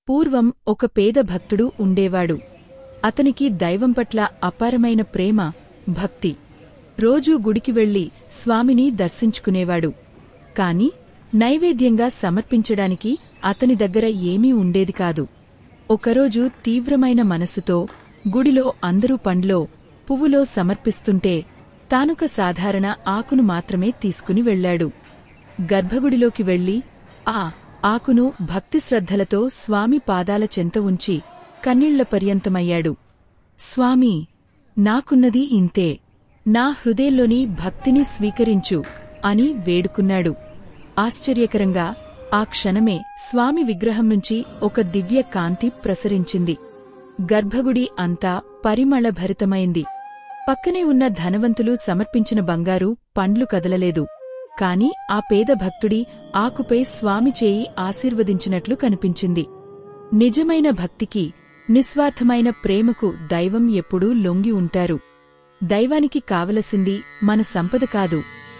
పూర్వం ఒక పేద భక్తుడు ఉండేవాడు. అతనికి దైవం పట్ల అపారమైన ప్రేమ, భక్తి. రోజూ గుడికి వెళ్లి స్వామిని దర్శించుకునేవాడు. కాని నైవేద్యంగా సమర్పించడానికి అతని దగ్గర ఏమీ ఉండేది కాదు. ఒకరోజు తీవ్రమైన మనసుతో గుడిలో అందరూ పండ్లో, పువ్వులో సమర్పిస్తుంటే తానొక సాధారణ ఆకును మాత్రమే తీసుకుని వెళ్లాడు. గర్భగుడిలోకి వెళ్లి ఆ ఆకును భక్తిశ్రద్ధలతో స్వామి పాదాల చెంత ఉంచి కన్నీళ్ల పర్యంతమయ్యాడు. స్వామీ, నాకున్నది ఇంతే, నా హృదయంలోని భక్తిని స్వీకరించు అని వేడుకున్నాడు. ఆశ్చర్యకరంగా ఆ క్షణమే స్వామి విగ్రహం నుంచి ఒక దివ్య కాంతి ప్రసరించింది. గర్భగుడి అంతా పరిమళభరితమైంది. పక్కనే ఉన్న ధనవంతులు సమర్పించిన బంగారు, పండ్లు కదలలేదు. కాని ఆ పేద భక్తుడి ఆకుపై స్వామి చేయి ఆశీర్వదించినట్లు కనిపించింది. నిజమైన భక్తికి, నిస్వార్థమైన ప్రేమకు దైవం ఎప్పుడూ లొంగి ఉంటారు. దైవానికి కావలసింది మన సంపద కాదు,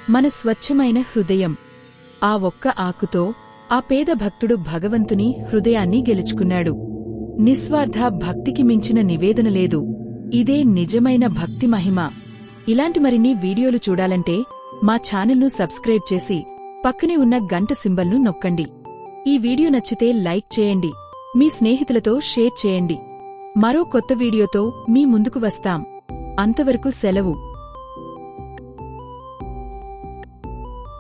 మన స్వచ్ఛమైన హృదయం. ఆ ఒక్క ఆకుతో ఆ పేద భక్తుడు భగవంతుని హృదయాన్ని గెలుచుకున్నాడు. నిస్వార్థ భక్తికి మించిన నివేదన లేదు. ఇదే నిజమైన భక్తి మహిమ. ఇలాంటి మరిన్ని వీడియోలు చూడాలంటే మా ఛానల్ను సబ్స్క్రైబ్ చేసి పక్కనే ఉన్న గంట సింబల్ను నొక్కండి. ఈ వీడియో నచ్చితే లైక్ చేయండి, మీ స్నేహితులతో షేర్ చేయండి. మరో కొత్త వీడియోతో మీ ముందుకు వస్తాం. అంతవరకు సెలవు.